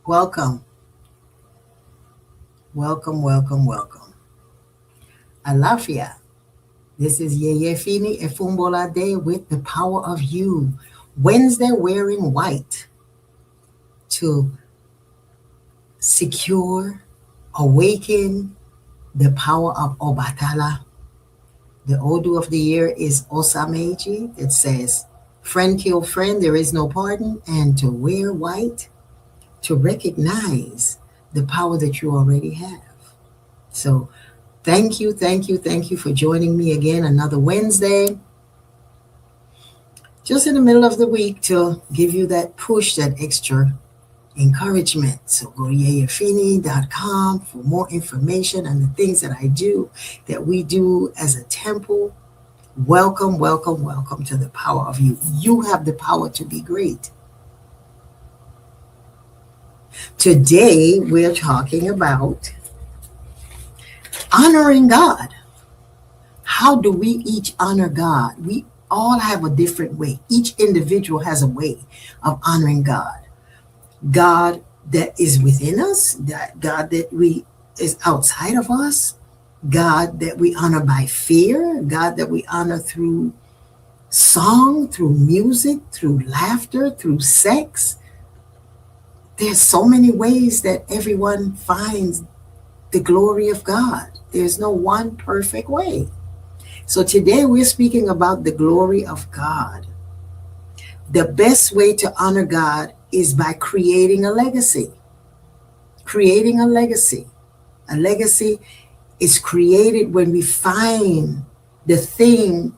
Welcome, welcome, welcome, welcome. Alafia. This is Yeyefini Efunbolade with the power of you. Wednesday wearing white to secure, awaken the power of Obatala. The Odu of the year is Osameji. It says, friend kill friend, there is no pardon. And to wear white, to recognize the power that you already have. So thank you, thank you, thank you for joining me again another Wednesday. Just in the middle of the week to give you that push, that extra encouragement. So go to yeyefini.com for more information on the things that I do, that we do as a temple. Welcome, welcome, welcome to the power of you. You have the power to be great. Today, we're talking about honoring God. How do we each honor God? We all have a different way. Each individual has a way of honoring God. God that is within us, that God that we is outside of us, God that we honor by fear, God that we honor through song, through music, through laughter, through sex. There's so many ways that everyone finds the glory of God. There's no one perfect way. So today we're speaking about the glory of God. The best way to honor God is by creating a legacy. Creating a legacy. A legacy is created when we find the thing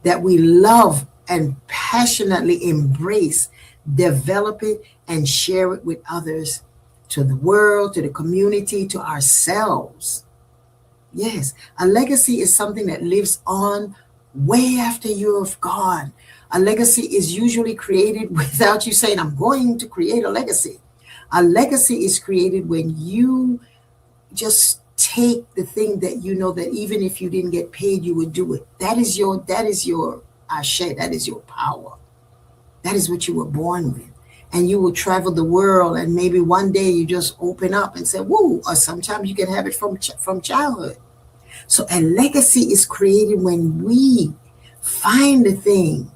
that we love and passionately embrace, develop it, and share it with others, to the world, to the community, to ourselves. Yes, a legacy is something that lives on way after you have gone. A legacy is usually created without you saying, I'm going to create a legacy. A legacy is created when you just take the thing that you know that even if you didn't get paid, you would do it. That is your ashe, that is your power. That is what you were born with. And you will travel the world, and maybe one day you just open up and say, woo, or sometimes you can have it from childhood. So a legacy is created when we find the thing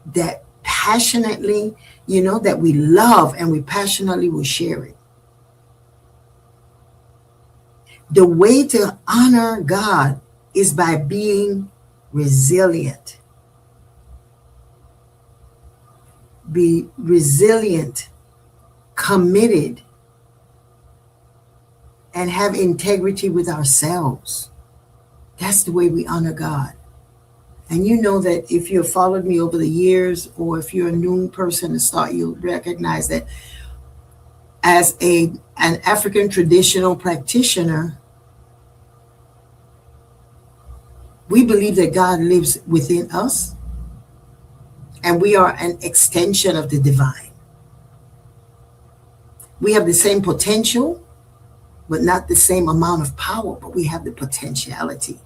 that passionately, that we love, and we passionately will share it. The way to honor God is by being resilient. Be resilient, committed, and have integrity with ourselves. That's the way we honor God. And you know that if you've followed me over the years, or if you're a new person to start, you'll recognize that as an African traditional practitioner, we believe that God lives within us, and we are an extension of the divine. We have the same potential, but not the same amount of power, but we have the potentiality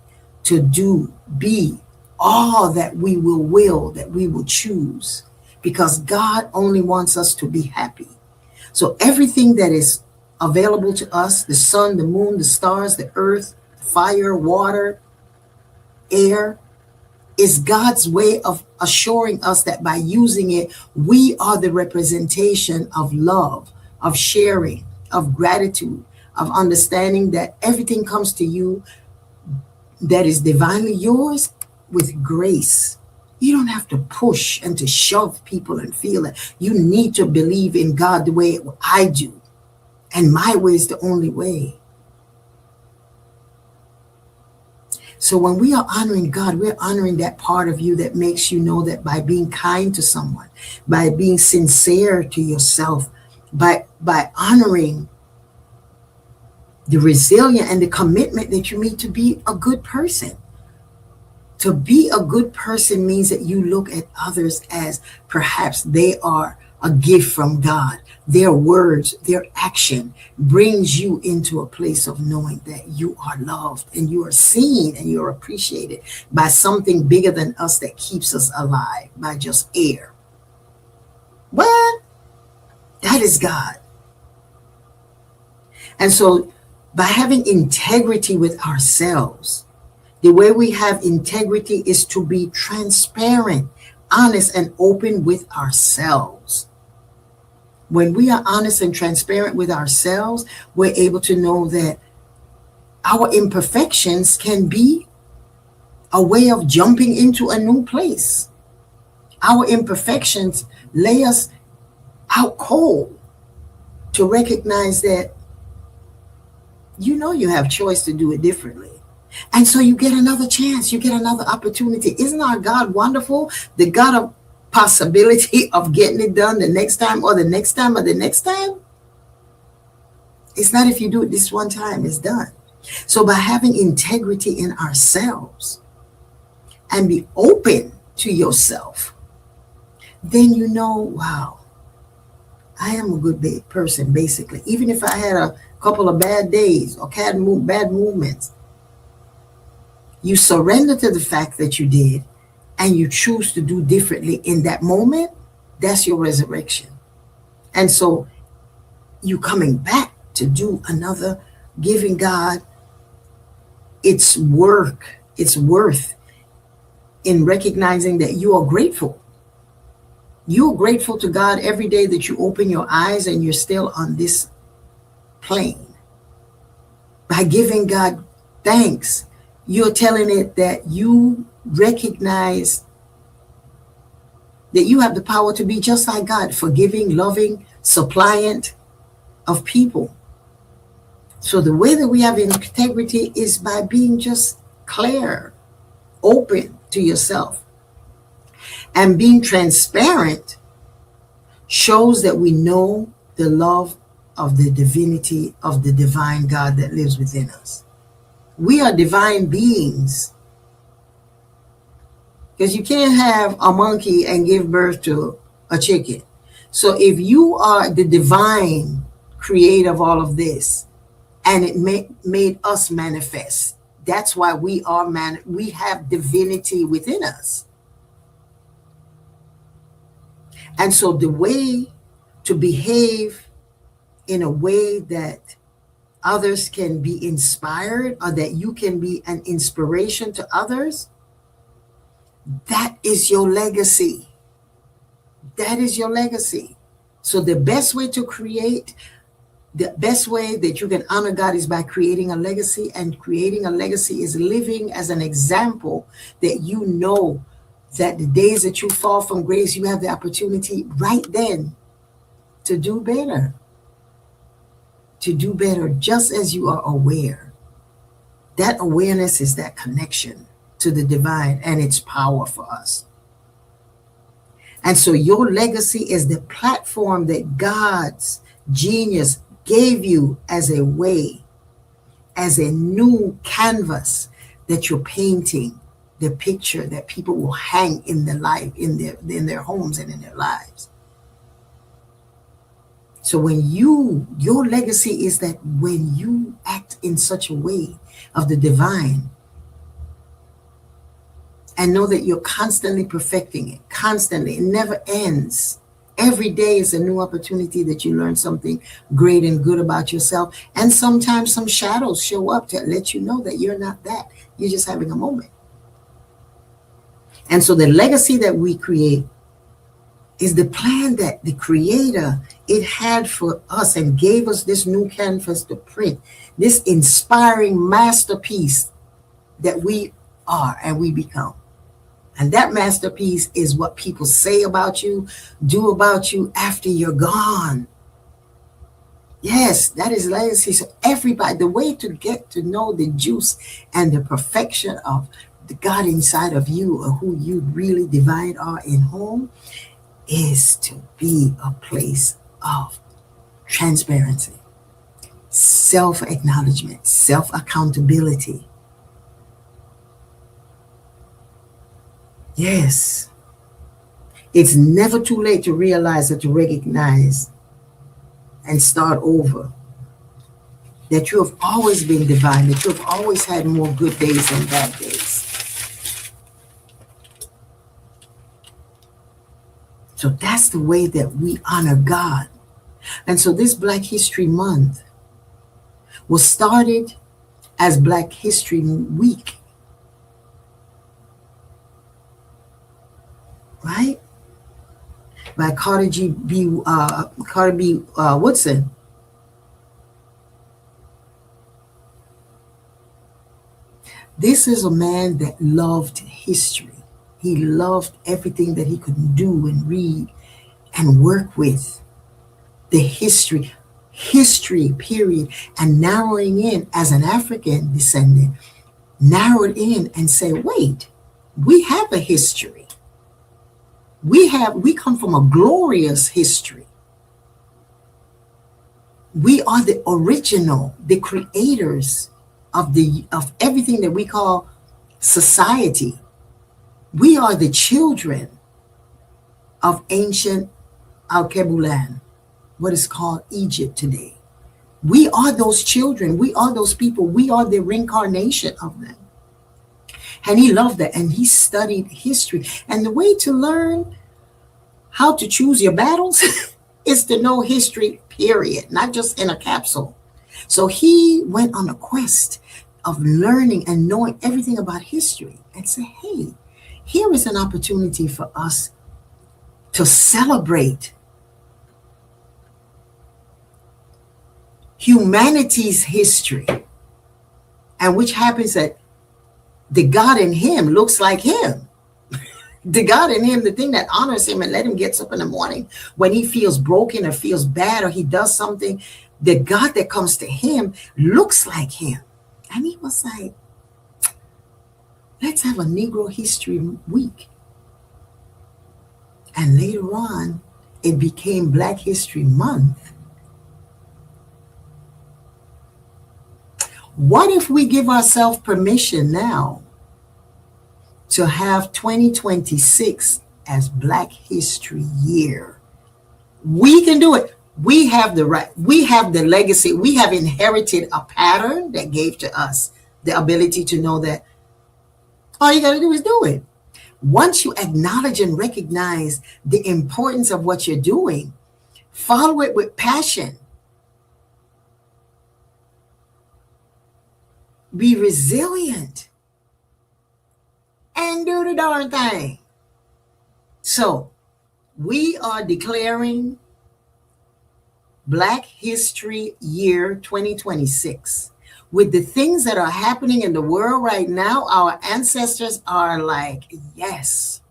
to be all that we will, that we will choose, because God only wants us to be happy. So everything that is available to us, the sun, the moon, the stars, the earth, fire, water, air, is God's way of assuring us that by using it, we are the representation of love, of sharing, of gratitude, of understanding that everything comes to you that is divinely yours with grace. You don't have to push and to shove people and feel it. You need to believe in God the way I do. And my way is the only way. So when we are honoring God, we're honoring that part of you that makes you know that by being kind to someone, by being sincere to yourself, by honoring the resilience and the commitment that you need to be a good person. To be a good person means that you look at others as perhaps they are a gift from God. Their words, their action brings you into a place of knowing that you are loved and you are seen and you're appreciated by something bigger than us that keeps us alive, by just air. What? That is God. And so by having integrity with ourselves, the way we have integrity is to be transparent, honest, and open with ourselves. When we are honest and transparent with ourselves, we're able to know that our imperfections can be a way of jumping into a new place. Our imperfections lay us out cold to recognize that you have choice to do it differently. And so you get another chance, you get another opportunity. Isn't our God wonderful? The God of possibility of getting it done the next time or the next time or the next time. It's not if you do it this one time, it's done. So by having integrity in ourselves and be open to yourself, then wow, I am a good person, basically. Even if I had a couple of bad days or bad movements, you surrender to the fact that you did and you choose to do differently in that moment. That's your resurrection. And so you coming back to do another, giving God its worth in recognizing that you are grateful. You're grateful to God every day that you open your eyes and you're still on this plane. By giving God thanks, you're telling it that you recognize that you have the power to be just like God, forgiving, loving, suppliant of people. So the way that we have integrity is by being just clear, open to yourself. And being transparent shows that we know the love of the divinity of the divine God that lives within us. We are divine beings. Because you can't have a monkey and give birth to a chicken. So if you are the divine creator of all of this, and it made us manifest, that's why we have divinity within us. And so the way to behave in a way that others can be inspired, or that you can be an inspiration to others, that is your legacy. That is your legacy. So the best way that you can honor God is by creating a legacy, and creating a legacy is living as an example that you know that the days that you fall from grace, you have the opportunity right then to do better. To do better, just as you are aware. That awareness is that connection to the divine and its power for us. And so your legacy is the platform that God's genius gave you as a way, as a new canvas that you're painting the picture that people will hang in their homes and in their lives. So your legacy is that when you act in such a way of the divine, and know that you're constantly perfecting it, constantly, it never ends. Every day is a new opportunity that you learn something great and good about yourself. And sometimes some shadows show up to let you know that you're not that. You're just having a moment. And so the legacy that we create is the plan that the Creator, it had for us and gave us this new canvas to print, this inspiring masterpiece that we are and we become. And that masterpiece is what people say about you, do about you after you're gone. Yes, that is legacy. So everybody, the way to get to know the juice and the perfection of the God inside of you, or who you really divine are in home, is to be a place of transparency, self-acknowledgement, self-accountability. Yes. It's never too late to realize or to recognize and start over that you have always been divine, that you have always had more good days than bad days. So that's the way that we honor God. And so this Black History Month, was started as Black History Week, right? By Carter B. Woodson. This is a man that loved history. He loved everything that he could do and read and work with. The history, period, and narrowing in as an African descendant, narrow it in and say, wait, we have a history. We come from a glorious history. We are the original, the creators of everything that we call society. We are the children of ancient Alkebulan, what is called Egypt today. We are those children. We are those people. We are the reincarnation of them. And he loved that. And he studied history. And the way to learn how to choose your battles is to know history, period, not just in a capsule. So he went on a quest of learning and knowing everything about history and said, hey, here is an opportunity for us to celebrate humanity's history, and which happens that the God in him looks like him. The God in him, the thing that honors him and let him get up in the morning when he feels broken or feels bad or he does something, the God that comes to him looks like him. And he was like, let's have a Negro History Week. And later on, it became Black History Month. What if we give ourselves permission now to have 2026 as Black History Year? We can do it. We have the right. We have the legacy. We have inherited a pattern that gave to us the ability to know that all you got to do is do it. Once you acknowledge and recognize the importance of what you're doing, follow it with passion. Be resilient and do the darn thing. So we are declaring Black History Year 2026. With the things that are happening in the world right now, our ancestors are like, yes.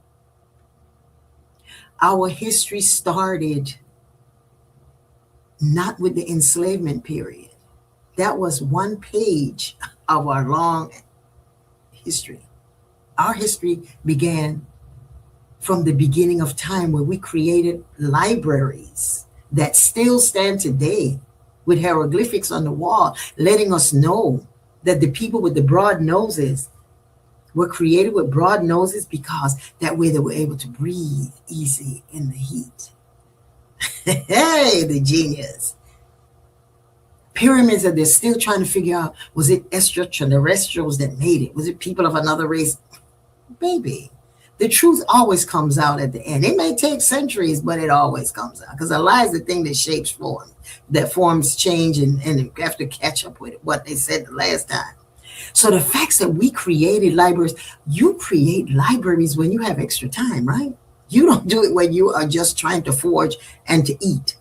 Our history started not with the enslavement period. That was one page of our long history. Our history began from the beginning of time, where we created libraries that still stand today with hieroglyphics on the wall, letting us know that the people with the broad noses were created with broad noses because that way they were able to breathe easy in the heat. Hey, the genius. Pyramids that they're still trying to figure out, was it extraterrestrials that made it? Was it people of another race? Baby, the truth always comes out at the end. It may take centuries, but it always comes out, because a lie is the thing that shapes form, that forms change, and you have to catch up with what they said the last time. So the facts that we created libraries, you create libraries when you have extra time, right? You don't do it when you are just trying to forge and to eat.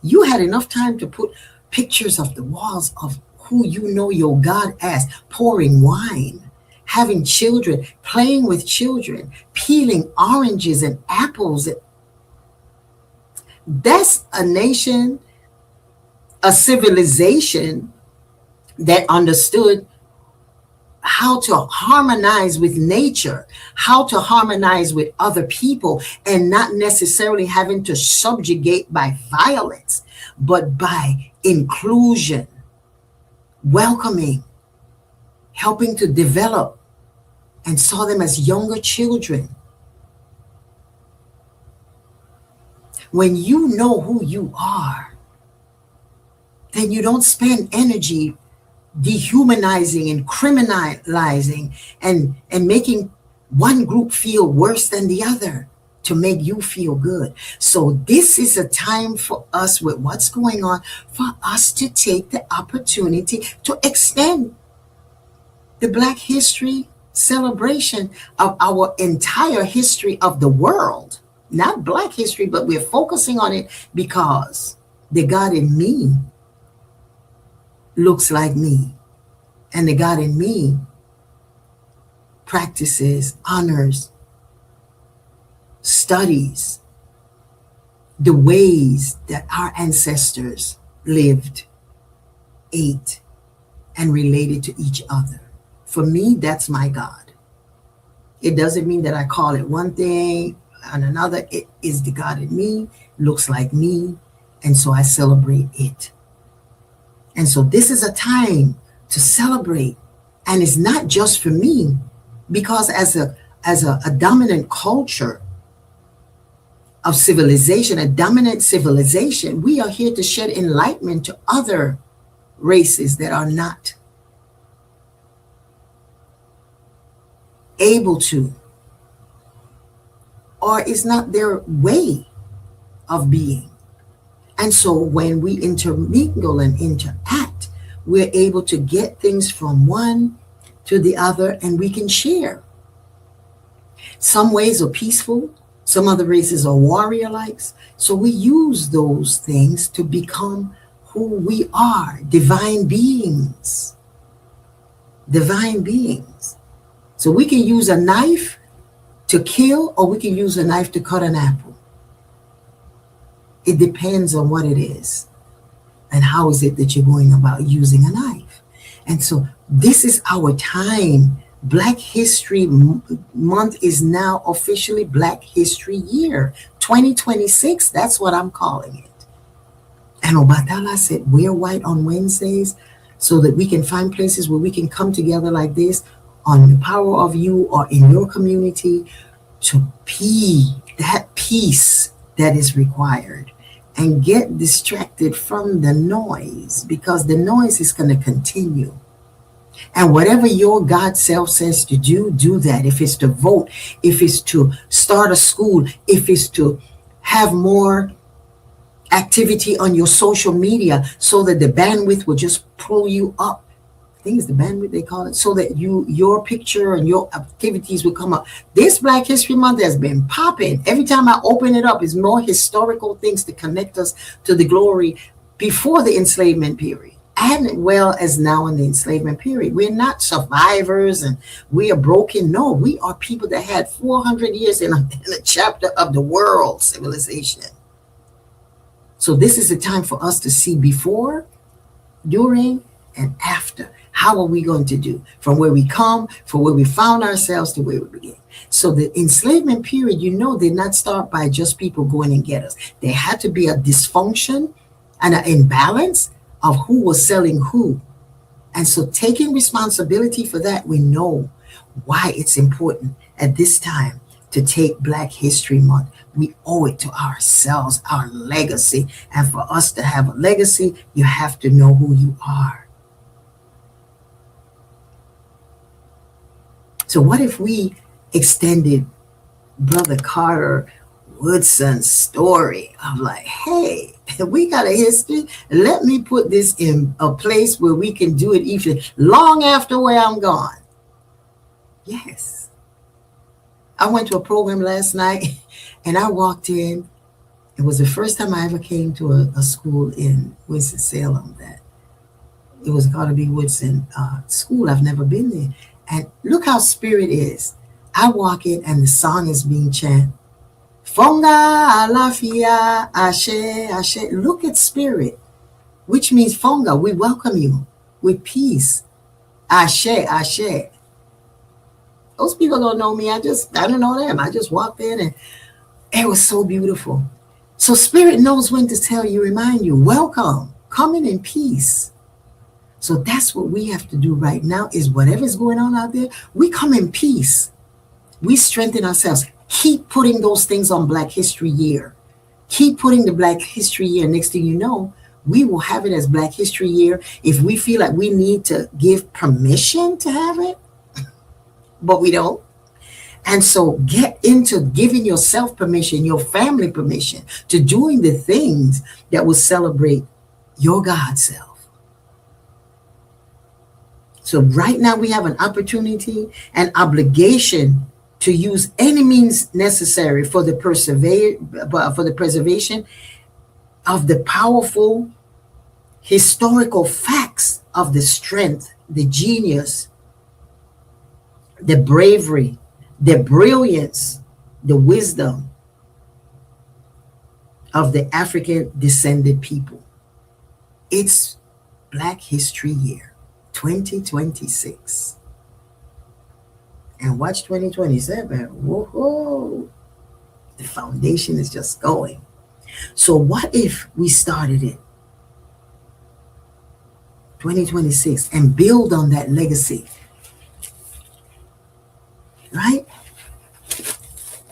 You had enough time to put pictures of the walls of who you know your God as, pouring wine, having children, playing with children, peeling oranges and apples. That's a nation, a civilization that understood how to harmonize with nature, how to harmonize with other people, and not necessarily having to subjugate by violence, but by inclusion, welcoming, helping to develop, and saw them as younger children. When you know who you are, then you don't spend energy dehumanizing and criminalizing and making one group feel worse than the other. to make you feel good. So this is a time for us with what's going on, for us to take the opportunity to extend the Black history celebration of our entire history of the world. Not Black history, but we're focusing on it because the God in me looks like me. And the God in me practices, honors, studies the ways that our ancestors lived, ate, and related to each other. For me, that's my God. It doesn't mean that I call it one thing and another. It is the God in me, looks like me, and so I celebrate it. And so this is a time to celebrate. And it's not just for me, because as a dominant culture of civilization, a dominant civilization, we are here to shed enlightenment to other races that are not able to, or is not their way of being. And so when we intermingle and interact, we're able to get things from one to the other, and we can share. Some ways are peaceful, some other races are warrior-likes. So we use those things to become who we are, divine beings. Divine beings. So we can use a knife to kill, or we can use a knife to cut an apple. It depends on what it is and how is it that you're going about using a knife. And so this is our time. Black History Month is now officially Black History Year 2026. That's what I'm calling it. And Obatala said, wear white on Wednesdays so that we can find places where we can come together like this on the power of you or in your community to be that peace that is required, and get distracted from the noise, because the noise is going to continue. And whatever your God self says to do, do that. If it's to vote, if it's to start a school, if it's to have more activity on your social media so that the bandwidth will just pull you up. I think it's the bandwidth they call it, so that your picture and your activities will come up. This Black History Month has been popping. Every time I open it up, it's more historical things to connect us to the glory before the enslavement period, and well as now in the enslavement period. We're not survivors and we are broken. No, we are people that had 400 years in a chapter of the world civilization. So this is a time for us to see before, during, and after. How are we going to do from where we come, from where we found ourselves to where we begin? So the enslavement period, did not start by just people going and get us. There had to be a dysfunction and an imbalance of who was selling who. And so taking responsibility for that, we know why it's important at this time to take Black History Month. We owe it to ourselves, our legacy. And for us to have a legacy, you have to know who you are. So what if we extended Brother Carter Woodson's story of like, hey, we got a history. Let me put this in a place where we can do it even long after where I'm gone. Yes. I went to a program last night and I walked in. It was the first time I ever came to a school in Winston-Salem that it was going to be Woodson school. I've never been there. And look how spirit is. I walk in and the song is being chanted. Fonga alafia ashe ashe. Look at spirit, which means Fonga, we welcome you with peace. Ashe ashe. Those people don't know me. I don't know them. I just walked in and it was so beautiful. So spirit knows when to tell you, remind you, welcome, come in peace. So that's what we have to do right now, is whatever's going on out there, we come in peace. We strengthen ourselves. Keep putting those things on Black History Year. Keep putting the Black History Year. Next thing you know, we will have it as Black History Year if we feel like we need to give permission to have it, but we don't. And so get into giving yourself permission, your family permission to doing the things that will celebrate your God self. So right now we have an opportunity and obligation to use any means necessary for the preservation of the powerful historical facts of the strength, the genius, the bravery, the brilliance, the wisdom of the African descended people. It's Black History Year 2026. And watch 2027. Whoa, the foundation is just going. So what if we started it 2026 and build on that legacy? Right?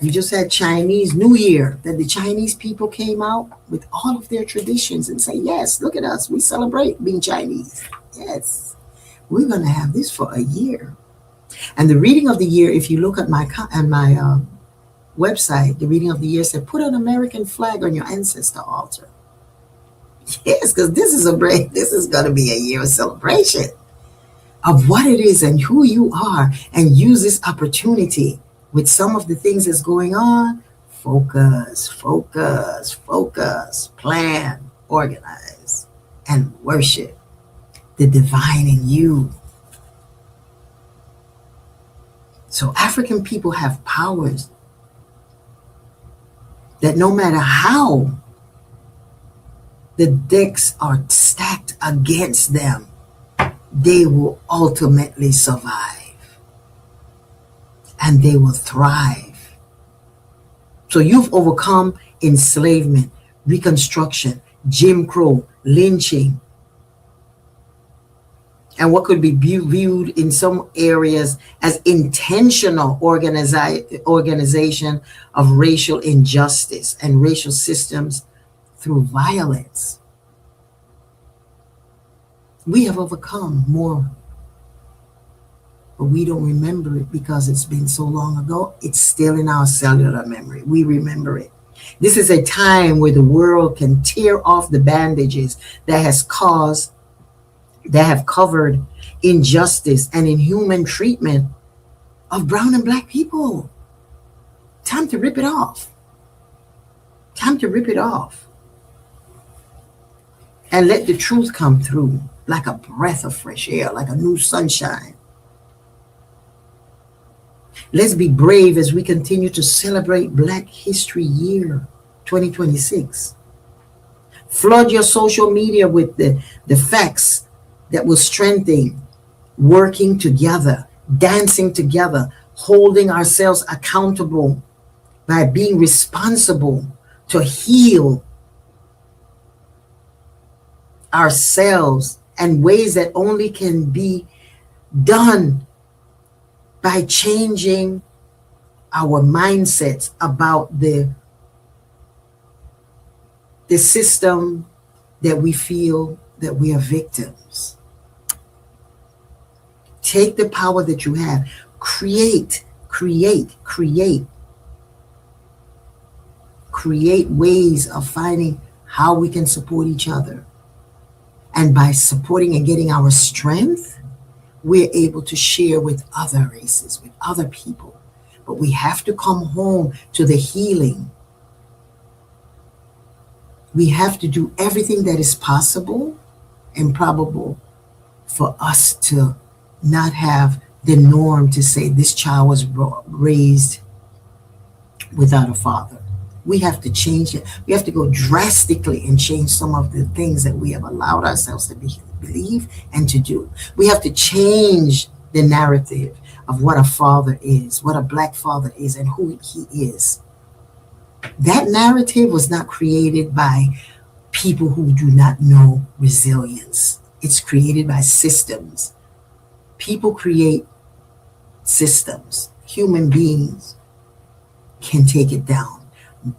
We just had Chinese New Year, that the Chinese people came out with all of their traditions and say, yes, look at us. We celebrate being Chinese. Yes, we're going to have this for a year. And the reading of the year, if you look at my website, the reading of the year said, put an American flag on your ancestor altar. Yes, because this is going to be a year of celebration of what it is and who you are, and use this opportunity with some of the things that's going on. Focus, plan, organize, and worship the divine in you. So African people have powers that no matter how the decks are stacked against them, they will ultimately survive and they will thrive. So you've overcome enslavement, Reconstruction, Jim Crow, lynching, and what could be viewed in some areas as intentional organization of racial injustice and racial systems through violence. We have overcome more, but we don't remember it because it's been so long ago. It's still in our cellular memory. We remember it. This is a time where the world can tear off the bandages that have covered injustice and inhuman treatment of brown and black people. Time to rip it off. Time to rip it off. And let the truth come through like a breath of fresh air, like a new sunshine. Let's be brave as we continue to celebrate Black History Year 2026. Flood your social media with the facts that will strengthen working together, dancing together, holding ourselves accountable by being responsible to heal ourselves, and ways that only can be done by changing our mindsets about the system that we feel that we are victims. Take the power that you have. Create ways of finding how we can support each other. And by supporting and getting our strength, we're able to share with other races, with other people. But we have to come home to the healing. We have to do everything that is possible and probable for us to not have the norm to say this child was raised without a father. We have to change it. We have to go drastically and change some of the things that we have allowed ourselves to believe and to do. We have to change the narrative of what a father is, what a Black father is, and who he is. That narrative was not created by people who do not know resilience. It's created by systems. People create systems. Human beings can take it down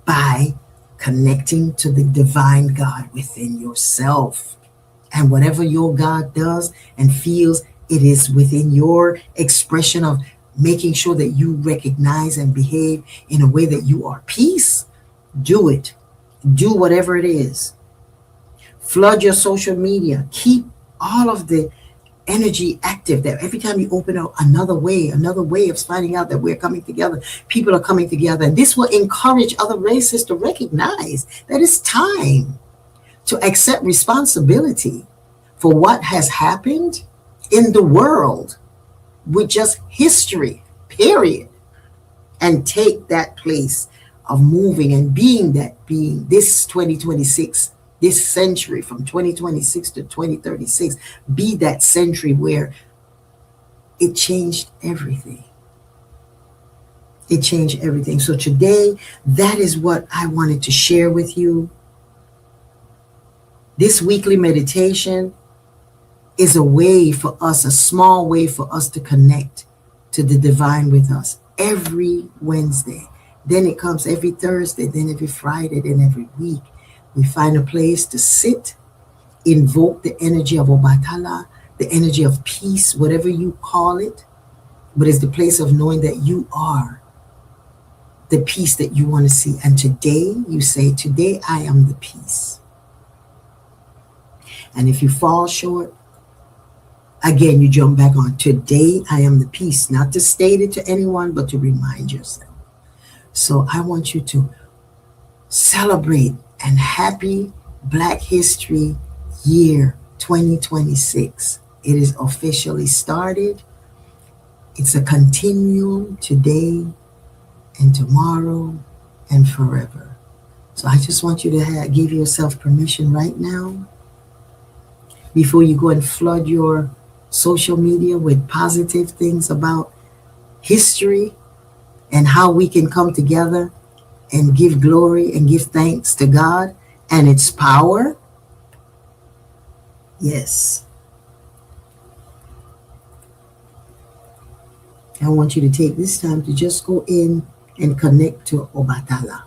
by connecting to the divine God within yourself. And whatever your God does and feels, it is within your expression of making sure that you recognize and behave in a way that you are peace, do it. Do whatever it is. Flood your social media. Keep all of the energy active, that every time you open up another way of finding out that we're coming together, people are coming together. And this will encourage other races to recognize that it's time to accept responsibility for what has happened in the world with just history, period, and take that place of moving and being that being. This 2026, this century from 2026 to 2036, be that century where it changed everything. It changed everything. So today, that is what I wanted to share with you. This weekly meditation is a way for us, a small way for us to connect to the divine with us every Wednesday. Then it comes every Thursday, then every Friday, then every week. We find a place to sit, invoke the energy of Obatala, the energy of peace, whatever you call it. But it's the place of knowing that you are the peace that you want to see. And today, you say, today I am the peace. And if you fall short, again, you jump back on, today I am the peace. Not to state it to anyone, but to remind yourself. So I want you to celebrate and happy Black History Year 2026. It is officially started. It's a continuum today and tomorrow and forever. So I just want you to give yourself permission right now, before you go and flood your social media with positive things about history and how we can come together and give glory and give thanks to God and its power. Yes. I want you to take this time to just go in and connect to Obatala.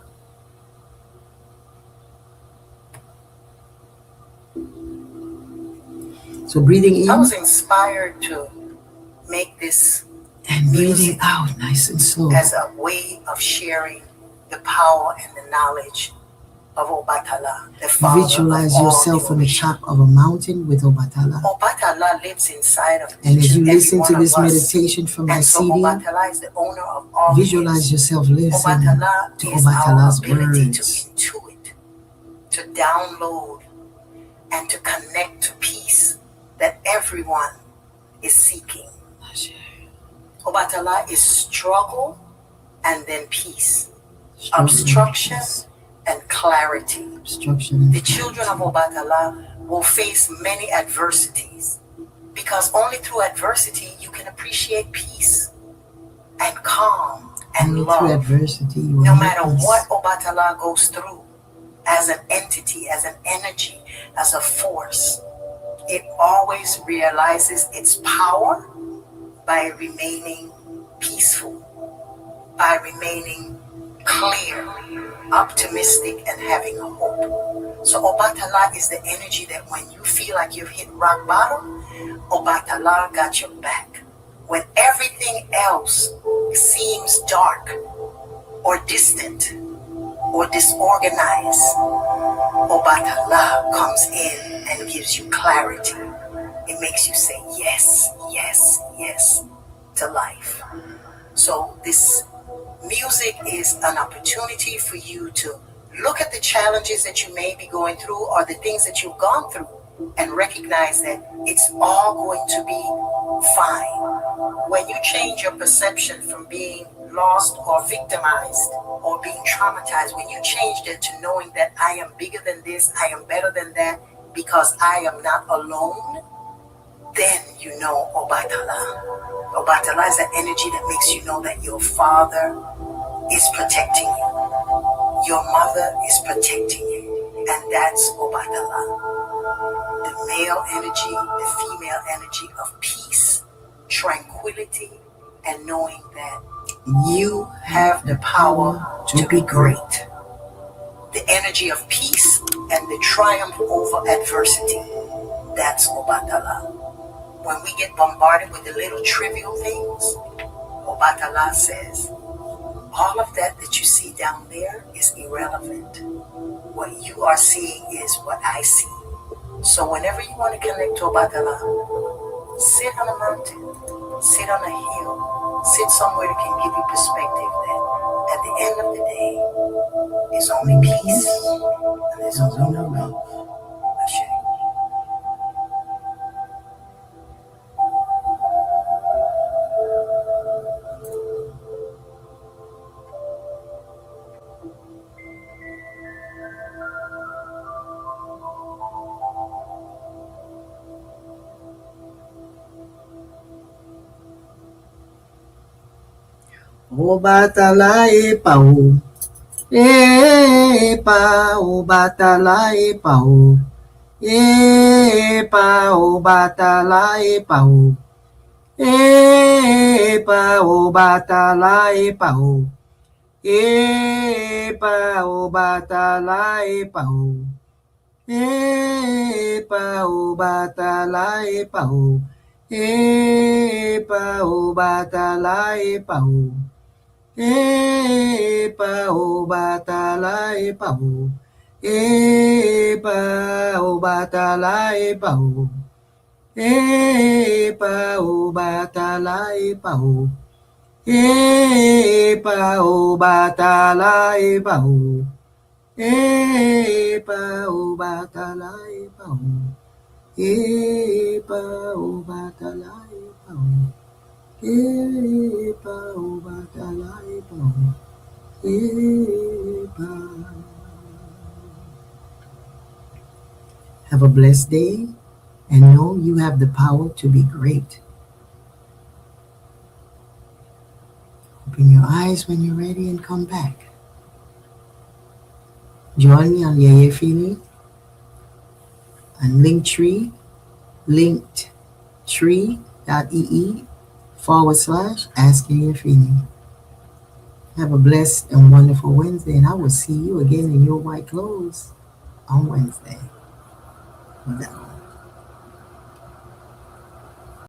So breathing in. I was inspired to make this and breathing out nice and slow as a way of sharing the power and the knowledge of Obatala, the Father. Visualize yourself on the top of a mountain with Obatala. Obatala lives inside of and as you listen to this meditation from my CD, Obatala is the owner of all. Visualize yourself listening to Obatala's words. To intuit, to download, and to connect to peace that everyone is seeking. Obatala is struggle and then peace, obstruction and clarity. The children of Obatala will face many adversities, because only through adversity you can appreciate peace and calm and love. Through adversity, no matter what Obatala goes through, as an entity, as an energy, as a force, it always realizes its power by remaining peaceful, by remaining clear, optimistic, and having a hope. So Obatala is the energy that when you feel like you've hit rock bottom, Obatala got your back. When everything else seems dark or distant or disorganized, Obatala comes in and gives you clarity. It makes you say yes, yes, yes to life. So this music is an opportunity for you to look at the challenges that you may be going through or the things that you've gone through and recognize that it's all going to be fine. When you change your perception from being lost or victimized or being traumatized, when you change that to knowing that I am bigger than this, I am better than that, because I am not alone, then you know Obatala. Obatala is that energy that makes you know that your father is protecting you. Your mother is protecting you. And that's Obatala. The male energy, the female energy of peace, tranquility, and knowing that you have the power to be great. The energy of peace and the triumph over adversity. That's Obatala. When we get bombarded with the little trivial things, Obatala says, all of that you see down there is irrelevant. What you are seeing is what I see. So whenever you want to connect to Obatala, sit on a mountain, sit on a hill, sit somewhere that can give you perspective that at the end of the day, it's only peace and there's only no love. Ashe. Obatala e pau. E pa obatala e pau. E pa obatala e pau. E pa obatala e pau. E pa obatala e pau. E pa obatala e pau. E pa obatala e pau. E pa obatala e pau. E pa obatala e pau. E pa obatala e pau. E pa obatala e pau. E pa obatala e pau. E pa obatala e pau. E pa obatala e pau. E pa. Have a blessed day and know you have the power to be great. Open your eyes when you're ready and come back. Join me on Yeyefini and Linktree, linktree.ee/Ask Yeyefini. Have a blessed and wonderful Wednesday, and I will see you again in your white clothes on Wednesday. Bye.